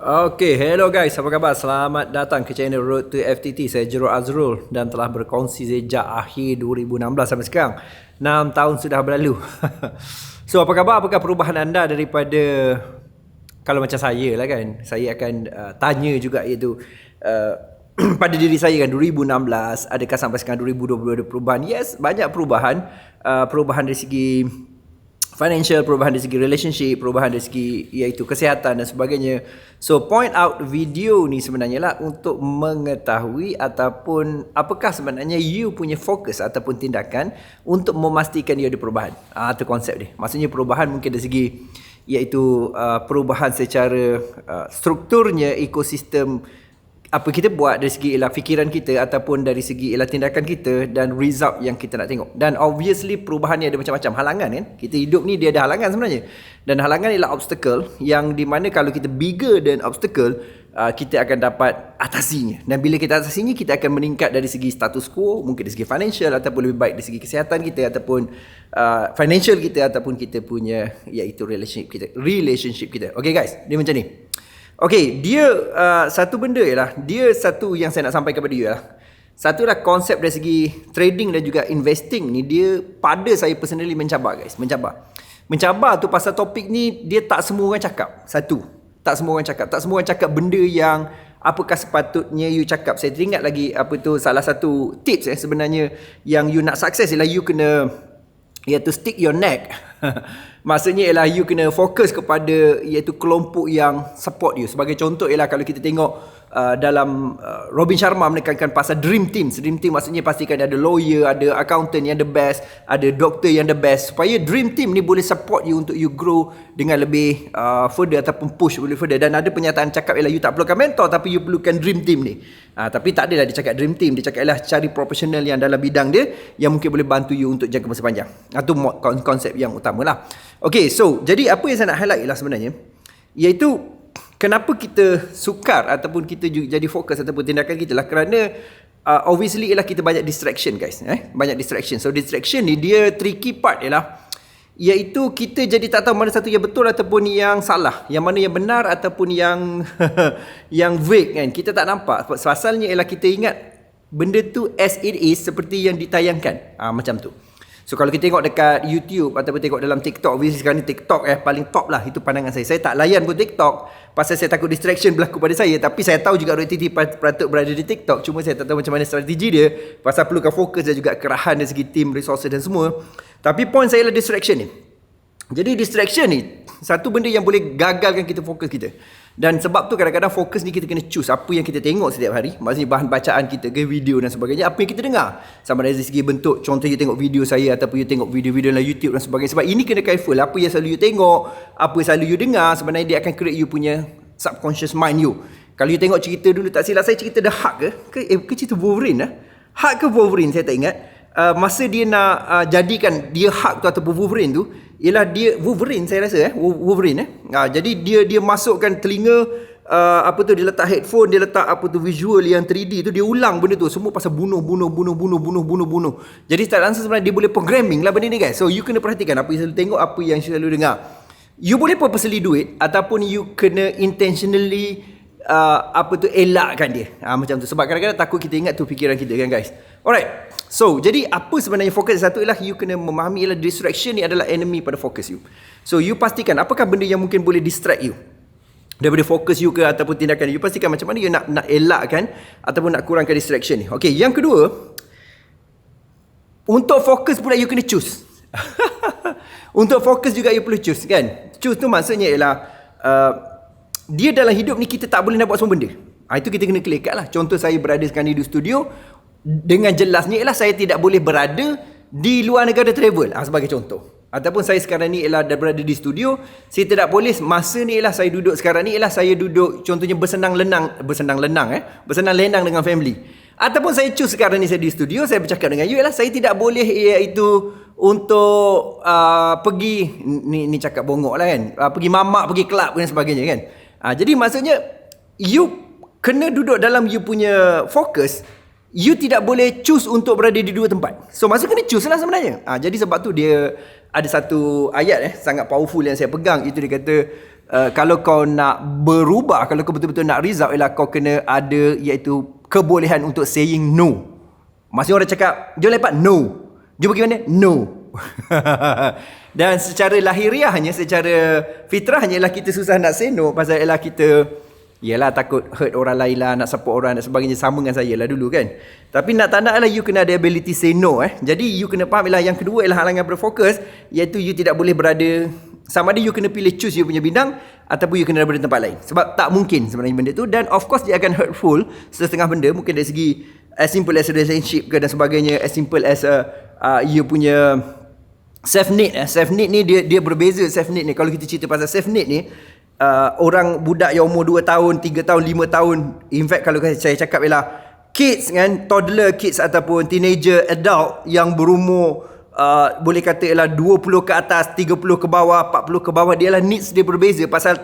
Okay, hello guys, apa khabar? Selamat datang ke channel Road to FTT. Saya Jero Azrul dan telah berkongsi sejak akhir 2016 sampai sekarang. 6 tahun sudah berlalu. So, apa khabar? Apakah perubahan anda daripada, kalau macam saya lah kan, saya akan tanya juga iaitu pada diri saya kan 2016, adakah sampai sekarang 2022 ada perubahan? Yes, banyak perubahan. Perubahan dari segi financial, perubahan dari segi relationship, perubahan dari segi iaitu kesihatan dan sebagainya. So point out video ni sebenarnya lah untuk mengetahui ataupun apakah sebenarnya you punya fokus ataupun tindakan untuk memastikan dia ada perubahan. Itu konsep dia. Maksudnya perubahan mungkin dari segi iaitu perubahan secara strukturnya ekosistem apa kita buat dari segi ialah fikiran kita ataupun dari segi ialah tindakan kita dan result yang kita nak tengok. Dan obviously perubahan ni ada macam-macam halangan kan. Kita hidup ni dia ada halangan sebenarnya. Dan halangan ialah obstacle yang di mana kalau kita bigger than obstacle, kita akan dapat atasinya. Dan bila kita atasinya, kita akan meningkat dari segi status quo, mungkin dari segi financial ataupun lebih baik dari segi kesihatan kita ataupun financial kita ataupun kita punya iaitu relationship kita. Okay guys, dia macam ni. Okay, dia satu benda ialah, dia satu yang saya nak sampaikan kepada you ialah, satu lah konsep dari segi trading dan juga investing ni, dia pada saya personally mencabar guys, mencabar tu pasal topik ni dia tak semua orang cakap. Satu, tak semua orang cakap benda yang apakah sepatutnya you cakap. Saya teringat lagi apa tu salah satu tips sebenarnya yang you nak sukses ialah you kena iaitu stick your neck. Maksudnya ialah you kena fokus kepada iaitu kelompok yang support you. Sebagai contoh ialah kalau kita tengok dalam Robin Sharma menekankan pasal dream team. Dream team maksudnya pastikan ada lawyer, ada accountant yang the best, ada doktor yang the best, supaya dream team ni boleh support you untuk you grow dengan lebih further ataupun push boleh further. Dan ada pernyataan cakap ialah you tak perlukan mentor tapi you perlukan dream team ni. Tapi tak adalah dia cakap dream team, dia cakap ialah cari profesional yang dalam bidang dia yang mungkin boleh bantu you untuk jangka masa panjang. Itu konsep yang utama lah. Okay, so jadi apa yang saya nak highlight ialah sebenarnya iaitu kenapa kita sukar ataupun kita jadi fokus ataupun tindakan kita lah kerana obviously ialah kita banyak distraction guys. Banyak distraction. So distraction ni dia tricky part ialah iaitu kita jadi tak tahu mana satu yang betul ataupun yang salah, yang mana yang benar ataupun yang yang vague kan. Kita tak nampak. Pasalnya ialah kita ingat benda tu as it is seperti yang ditayangkan. Macam tu. So kalau kita tengok dekat YouTube ataupun tengok dalam TikTok, obviously sekarang ni TikTok paling top lah, itu pandangan saya. Saya tak layan pun TikTok pasal saya takut distraction berlaku pada saya. Tapi saya tahu juga RTT patut berada di TikTok, cuma saya tak tahu macam mana strategi dia pasal perlukan fokus dan juga kerahan dari segi team, resources dan semua. Tapi point saya adalah distraction ni. Jadi distraction ni satu benda yang boleh gagalkan kita fokus kita. Dan sebab tu kadang-kadang fokus ni kita kena choose apa yang kita tengok setiap hari. Maksudnya bahan bacaan kita ke video dan sebagainya, apa yang kita dengar. Sama dari segi bentuk, contoh you tengok video saya ataupun you tengok video-video dalam YouTube dan sebagainya. Sebab ini kena careful, apa yang selalu you tengok, apa yang selalu you dengar, sebenarnya dia akan create you punya subconscious mind you. Kalau you tengok cerita dulu, tak silap saya cerita The Hulk ke cerita Wolverine Hulk ke Wolverine saya tak ingat. Masa dia nak jadikan dia Hulk tu ataupun Wolverine tu, ialah dia Wolverine saya rasa Wolverine jadi dia masukkan telinga dia letak headphone, dia letak visual yang 3D tu, dia ulang benda tu semua pasal bunuh. Jadi tak langsung sebenarnya dia boleh programming lah benda ni guys. So you kena perhatikan apa yang selalu tengok, apa yang selalu dengar. You boleh purposely do it ataupun you kena intentionally elakkan dia. Macam tu. Sebab kadang-kadang takut kita ingat tu fikiran kita kan guys. Alright. So, jadi apa sebenarnya fokus satu ialah you kena memahami ialah distraction ni adalah enemy pada fokus you. So, you pastikan apakah benda yang mungkin boleh distract you daripada fokus you ke ataupun tindakan you. Pastikan macam mana you nak elakkan ataupun nak kurangkan distraction ni. Okay, yang kedua, untuk fokus pula you kena choose. Untuk fokus juga you perlu choose kan. Choose tu maksudnya ialah dia dalam hidup ni kita tak boleh nak buat semua benda. Itu kita kena clear cut lah. Contoh saya berada sekarang ni di studio, dengan jelasnya ialah saya tidak boleh berada di luar negara travel sebagai contoh. Ataupun saya sekarang ni ialah dah berada di studio, saya tidak boleh masa ni ialah saya duduk sekarang ni ialah saya duduk contohnya bersenang lenang dengan family. Ataupun saya choose sekarang ni saya di studio, saya bercakap dengan you ialah saya tidak boleh iaitu untuk pergi ni cakap bongok lah kan, pergi mamak, pergi kelab dan sebagainya kan. Jadi maksudnya you kena duduk dalam you punya fokus. You tidak boleh choose untuk berada di dua tempat. So maksud kena choose lah sebenarnya. Jadi sebab tu dia ada satu ayat sangat powerful yang saya pegang. Itu dia kata kalau kau nak berubah, kalau kau betul-betul nak result, ialah kau kena ada iaitu kebolehan untuk saying no. Maksudnya orang cakap, jom lepak, no. Jom pergi mana? No. Dan secara lahiriahnya, secara fitrahnya ialah kita susah nak say no. Pasal ialah kita, yelah takut hurt orang lain lah, nak support orang dan sebagainya. Sama dengan saya lah dulu kan. Tapi nak tak nak lah you kena ada ability say no. Jadi you kena faham ialah yang kedua ialah halangan berfokus, iaitu you tidak boleh berada, sama ada you kena pilih choose you punya bidang ataupun you kena berada di tempat lain. Sebab tak mungkin sebenarnya benda tu. Dan of course dia akan hurtful setengah benda. Mungkin dari segi as simple as a relationship ke dan sebagainya, as simple as you punya self need. Self need ni dia berbeza. Self need ni, kalau kita cerita pasal self need ni, orang budak yang umur 2 tahun, 3 tahun, 5 tahun, in fact kalau saya cakap ialah kids kan, toddler kids ataupun teenager adult yang berumur boleh kata ialah 20 ke atas, 30 ke bawah, 40 ke bawah, dia lah needs dia berbeza pasal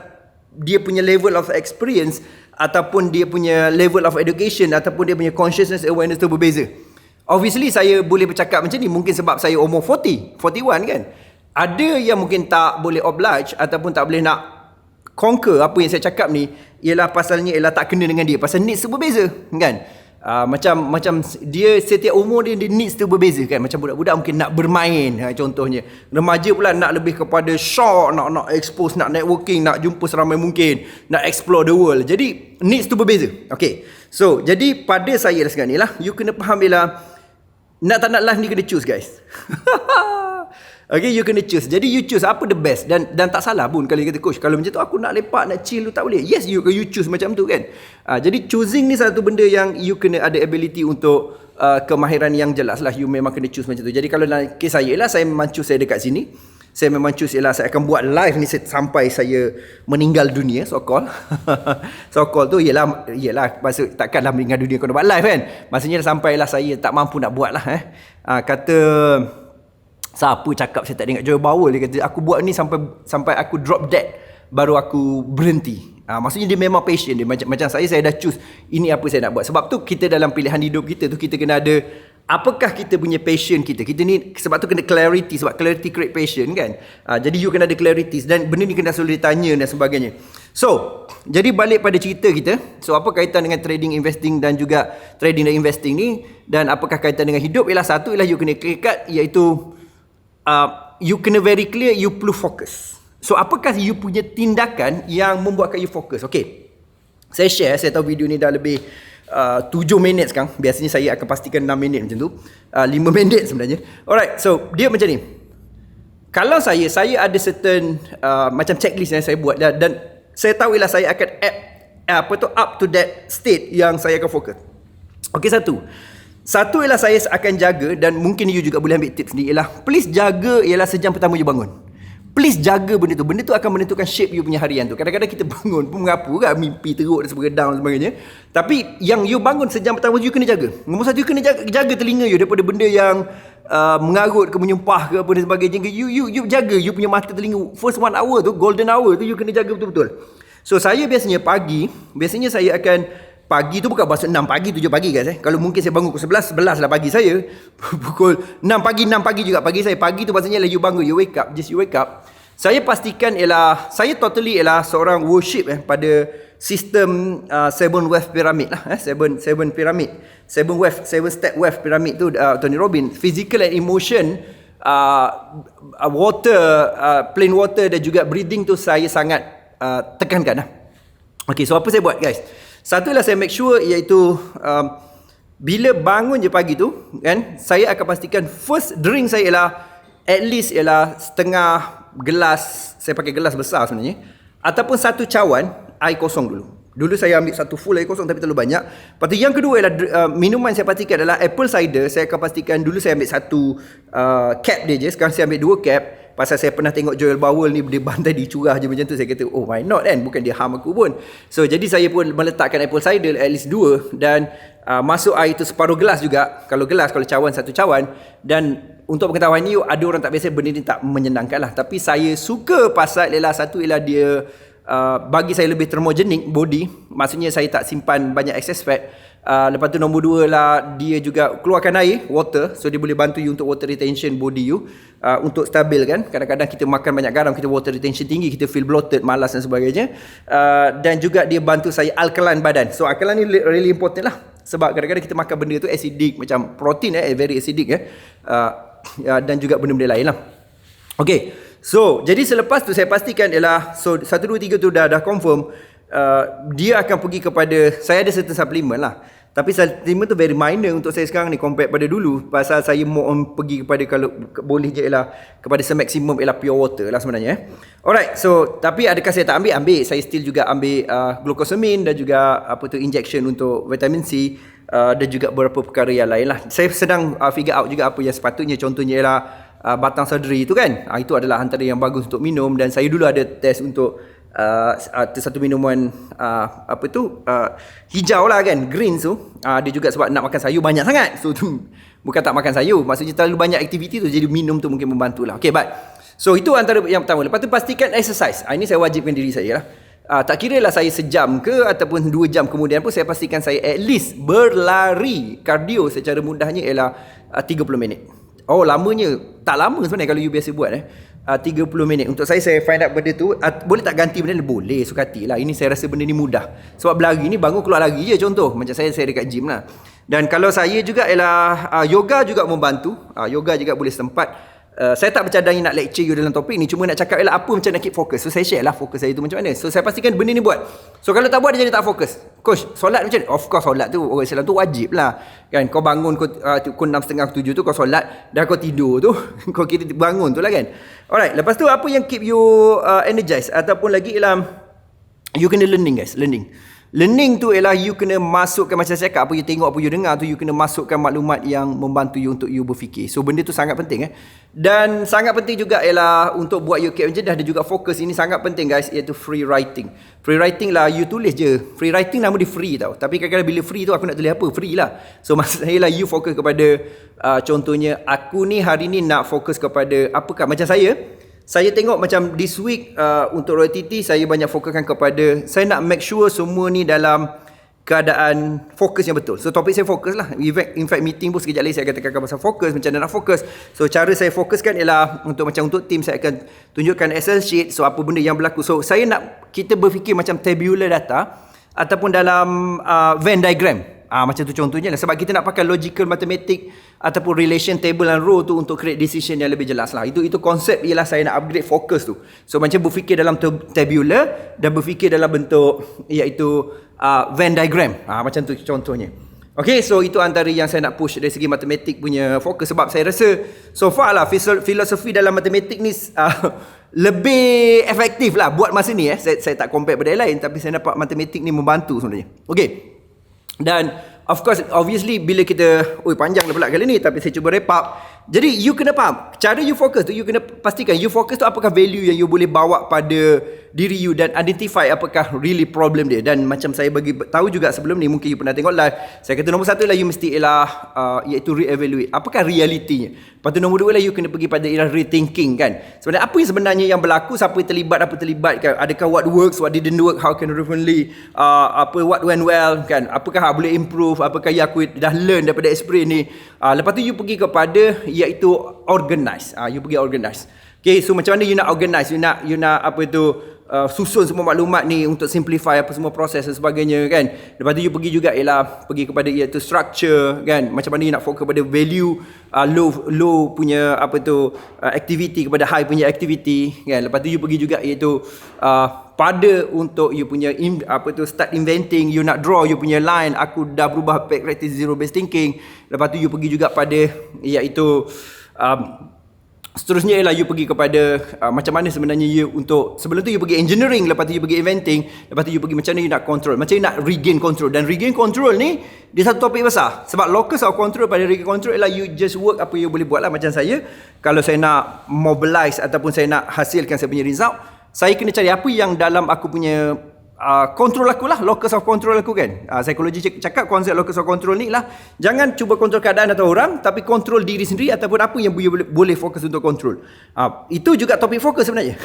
dia punya level of experience ataupun dia punya level of education ataupun dia punya consciousness awareness tu berbeza. Obviously saya boleh bercakap macam ni mungkin sebab saya umur 41 kan. Ada yang mungkin tak boleh oblige ataupun tak boleh nak conquer apa yang saya cakap ni, ialah pasalnya ialah tak kena dengan dia, pasal needs tu berbeza kan. Macam dia setiap umur dia needs tu berbeza kan. Macam budak-budak mungkin nak bermain, contohnya. Remaja pula nak lebih kepada shock, nak expose, nak networking, nak jumpa seramai mungkin, nak explore the world. Jadi needs tu berbeza. Okay, so jadi pada saya lah sekarang ni lah, you kena faham ialah nak tak nak life ni kena choose guys. Okay, you kena choose. Jadi you choose apa the best. Dan tak salah pun kalau you kata, coach, kalau macam tu aku nak lepak, nak chill tu tak boleh. Yes, you choose macam tu kan. Jadi choosing ni satu benda yang you kena ada ability untuk kemahiran yang jelas lah. You memang kena choose macam tu. Jadi kalau dalam kes saya lah, saya memang choose saya dekat sini. Saya memang choose ialah saya akan buat live ni sampai saya meninggal dunia, so call. So call tu ialah maksud takkanlah meninggal dunia kau nak buat live kan. Maksudnya sampailah saya tak mampu nak buat lah. Kata siapa cakap saya tak dengar Joel Bowell, dia kata aku buat ni sampai aku drop dead baru aku berhenti. Maksudnya dia memang passion dia. Macam saya dah choose ini apa saya nak buat. Sebab tu kita dalam pilihan hidup kita tu, kita kena ada apakah kita punya passion kita. Kita ni sebab tu kena clarity, sebab clarity create passion kan. Jadi you kena ada clarity dan benda ni kena selalu ditanya dan sebagainya. So, jadi balik pada cerita kita. So, apa kaitan dengan trading, investing dan juga trading dan investing ni, dan apakah kaitan dengan hidup? Ialah satu ialah you kena clear, iaitu you kena very clear, you perlu fokus. So apakah you punya tindakan yang membuatkan you fokus? Okay, saya share, saya tahu video ni dah lebih 7 minit sekarang. Biasanya saya akan pastikan 6 minit macam tu, 5 minit sebenarnya. Alright, so dia macam ni. Kalau saya ada certain macam checklist yang saya buat, dan saya tahu ialah saya akan up to that state yang saya akan fokus. Okay, satu ialah saya akan jaga, dan mungkin you juga boleh ambil tips ni, ialah please jaga ialah sejam pertama you bangun. Please jaga benda tu. Benda tu akan menentukan shape you punya harian tu. Kadang-kadang kita bangun pun mengapu kan, mimpi teruk dan sebagainya. Tapi yang you bangun sejam pertama you kena jaga. Nombor satu, you kena jaga telinga you daripada benda yang mengarut ke, menyumpah ke apa dan sebagainya. You jaga you punya mata telinga. First 1 hour tu, golden hour tu, you kena jaga betul-betul. So saya biasanya saya akan pagi tu bukan maksud 6 pagi, 7 pagi guys. Kalau mungkin saya bangun pukul 11 lah pagi saya. Pukul 6 pagi juga pagi saya. Pagi tu maksudnya lah you bangun, you wake up. Saya pastikan ialah, saya totally ialah seorang worship pada sistem 7 wave pyramid lah. 7 pyramid. 7 step wave pyramid tu, Tony Robbins. Physical and emotion, water, plain water dan juga breathing tu saya sangat tekankan lah. Okay, so apa saya buat guys? Satu ialah saya make sure, iaitu bila bangun je pagi tu kan, saya akan pastikan first drink saya ialah at least ialah setengah gelas. Saya pakai gelas besar sebenarnya, ataupun 1 cawan air kosong dulu. Dulu saya ambil 1 full air kosong tapi terlalu banyak. Lepas tu yang kedua ialah minuman saya pastikan adalah apple cider. Saya akan pastikan dulu saya ambil 1 cap dia je, sekarang saya ambil 2 cap. Pasal saya pernah tengok Joel Bowell ni, dia bantai dicurah je macam tu. Saya kata, oh why not kan, bukan dia harm aku pun. So jadi saya pun meletakkan apple cider at least 2, dan masuk air tu separuh gelas juga. Kalau cawan 1 cawan. Dan untuk pengetahuan you, ada orang tak biasa benda ni tak menyenangkan lah. Tapi saya suka pasal ialah satu ialah dia bagi saya lebih thermogenic body, maksudnya saya tak simpan banyak excess fat. Lepas tu nombor 2 lah, dia juga keluarkan air, water, so dia boleh bantu you untuk water retention body you, untuk stabil kan. Kadang-kadang kita makan banyak garam, kita water retention tinggi, kita feel bloated, malas dan sebagainya. Dan juga dia bantu saya alkaline badan. So alkaline ni really important lah, sebab kadang-kadang kita makan benda tu acidic, macam protein very acidic dan juga benda-benda lain lah. Okay, so jadi selepas tu saya pastikan ialah, so 1, 2, 3 tu dah confirm. Dia akan pergi kepada, saya ada certain supplement lah, tapi supplement tu very minor untuk saya sekarang ni compare pada dulu, pasal saya more on pergi kepada, kalau boleh je ialah kepada semaksimum ialah pure water lah sebenarnya. Alright, so tapi adakah saya tak ambil? Saya still juga ambil glucosamine dan juga injection untuk vitamin C, dan juga beberapa perkara yang lain lah. Saya sedang figure out juga apa yang sepatutnya, contohnya ialah batang seledri tu kan, itu adalah antara yang bagus untuk minum. Dan saya dulu ada test untuk satu minuman hijau lah kan, green tu, dia juga sebab nak makan sayur banyak sangat, so tu bukan tak makan sayur, maksudnya terlalu banyak aktiviti tu, jadi minum tu mungkin membantu lah. Okay, so itu antara yang pertama. Lepas tu pastikan exercise. Ini saya wajibkan diri saya lah. Tak kira lah saya sejam ke ataupun 2 jam kemudian pun, saya pastikan saya at least berlari, cardio secara mudahnya ialah 30 minit. Oh, lamanya tak lama sebenarnya kalau you biasa buat 30 minit. Untuk saya find out benda tu, boleh tak ganti benda ni? Boleh, suka hati lah. Ini saya rasa benda ni mudah, sebab berlari ni bangun keluar lagi je, contoh macam saya dekat gym lah. Dan kalau saya juga ialah yoga juga membantu. Yoga juga boleh setempat. Saya tak bercadang nak lecture you dalam topik ni, cuma nak cakap ialah apa macam nak keep fokus. So saya share lah fokus saya tu macam mana. So saya pastikan benda ni buat. So kalau tak buat, dia jadi tak fokus. Coach, solat macam ni? Of course solat tu, orang Islam tu wajib lah kan. Kau bangun pukul 6.30, 7 tu kau solat, dah kau tidur tu kau kira bangun tu lah kan. Alright, lepas tu apa yang keep you energized ataupun lagi ialah you kena learning guys. Learning tu ialah you kena masukkan, macam saya cakap, apa you tengok, apa you dengar tu, you kena masukkan maklumat yang membantu you untuk you berfikir. So benda tu sangat penting Dan sangat penting juga ialah untuk buat you keep jedah, ada juga fokus. Ini sangat penting guys, iaitu free writing. Free writing lah, you tulis je. Free writing nama dia free tau, tapi kadang-kadang bila free tu aku nak tulis apa? Free lah. So maksud saya lah, you fokus kepada contohnya aku ni hari ni nak fokus kepada apakah, macam saya tengok macam this week untuk Royal TT, saya banyak fokuskan kepada, saya nak make sure semua ni dalam keadaan fokus yang betul. So topik saya fokus lah. In fact meeting pun sekejap lagi saya akan tekankan pasal fokus, macam mana nak fokus. So cara saya fokuskan ialah untuk team, saya akan tunjukkan Excel sheet. So apa benda yang berlaku. So saya nak kita berfikir macam tabular data ataupun dalam Venn diagram. Macam tu contohnya lah. Sebab kita nak pakai logical mathematics ataupun relation table and row tu untuk create decision yang lebih jelas lah. Itu konsep ialah saya nak upgrade fokus tu. So macam berfikir dalam tabular dan berfikir dalam bentuk iaitu Venn diagram. Macam tu contohnya. Okay, so itu antara yang saya nak push dari segi matematik punya fokus. Sebab saya rasa so far lah filosofi dalam matematik ni lebih efektif lah buat masa ni. Saya tak compare pada yang lain, tapi saya nampak matematik ni membantu sebenarnya. Okay. Dan of course, obviously bila kita panjang dah pula kali ni, tapi saya cuba wrap up. Jadi you kena faham cara you fokus tu, you kena pastikan you fokus tu apakah value yang you boleh bawa pada diri you dan identify apakah really problem dia. Dan macam saya bagi tahu juga sebelum ni, mungkin you pernah tengok live, saya kata nombor 1 lah, you mesti ialah iaitu re-evaluate apakah realitinya. Lepas tu nombor 2 lah, you kena pergi pada ialah rethinking kan. Sebenarnya apa yang sebenarnya yang berlaku, siapa yang terlibat, apa terlibat kan, adakah what works, what didn't work, how can differently, what went well kan, apakah boleh improve, apakah yang aku dah learn daripada experience ni. Lepas tu you pergi kepada iaitu organize. You pergi organize. Okay, so macam mana you nak organize, you nak susun semua maklumat ni untuk simplify apa semua proses dan sebagainya kan. Lepas tu you pergi juga ialah pergi kepada iaitu structure kan, macam mana you nak fokus kepada value low punya activity kepada high punya activity kan. Lepas tu you pergi juga iaitu pada untuk you punya start inventing, you nak draw you punya line, aku dah berubah practice zero based thinking. Lepas tu you pergi juga pada iaitu seterusnya ialah you pergi kepada macam mana sebenarnya you untuk, sebelum tu you pergi engineering, lepas tu you pergi inventing, lepas tu you pergi macam mana you nak control, macam you nak regain control. Dan regain control ni dia satu topik besar, sebab locus of control pada regain control ialah you just work apa you boleh buat lah. Macam saya, kalau saya nak mobilize ataupun saya nak hasilkan saya punya result, saya kena cari apa yang dalam aku punya control aku lah, locus of control aku kan. Psikologi cakap konsep locus of control ni lah, jangan cuba kontrol keadaan atau orang, tapi kontrol diri sendiri ataupun apa yang you boleh fokus untuk kontrol. Itu juga topik fokus sebenarnya.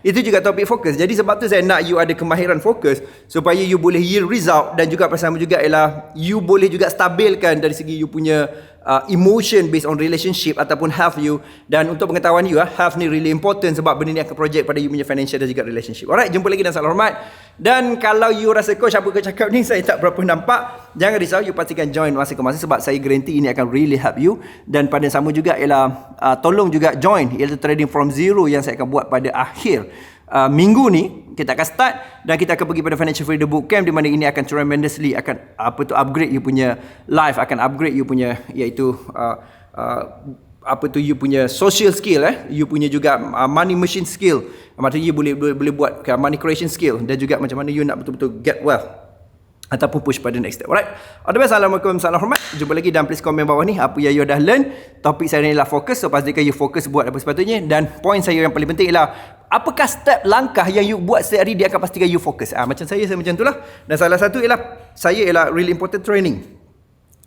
Itu juga topik fokus. Jadi sebab tu saya nak you ada kemahiran fokus supaya you boleh yield result, dan juga bersama juga ialah you boleh juga stabilkan dari segi you punya emotion based on relationship ataupun health you. Dan untuk pengetahuan you, health ni really important sebab benda ni akan project pada you punya financial dan juga relationship. Alright, jumpa lagi dan salam hormat. Dan kalau you rasa coach apa ke cakap ni saya tak berapa nampak, jangan risau, you pastikan join masa ke masa sebab saya guarantee ini akan really help you. Dan pada sama juga ialah tolong juga join iaitu trading from zero yang saya akan buat pada akhir minggu ni. Kita akan start dan kita akan pergi pada Financial Freedom Bootcamp, di mana ini akan tremendously akan upgrade you punya life, akan upgrade you punya iaitu you punya social skill, you punya juga money machine skill. Maksudnya you boleh buat money creation skill, dan juga macam mana you nak betul-betul get wealth ataupun push pada next step. Alright. All the best. Assalamualaikum, salam hormat. Jumpa lagi, dan please komen bawah ni apa yang you dah learn. Topik saya ni lah fokus, so pastikan you fokus buat apa sepatutnya. Dan point saya yang paling penting ialah apakah step langkah yang you buat setiap hari, dia akan pastikan you fokus. Macam saya macam tu lah. Dan salah satu ialah saya ialah really important training,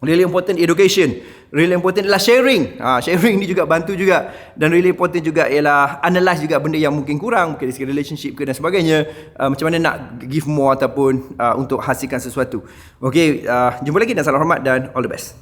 really important education, really important ialah sharing. Sharing ni juga bantu juga. Dan really important juga ialah analyze juga benda yang mungkin kurang, mungkin dari segi relationship ke dan sebagainya. Macam mana nak give more ataupun untuk hasilkan sesuatu. Okay, jumpa lagi dan salam hormat dan all the best.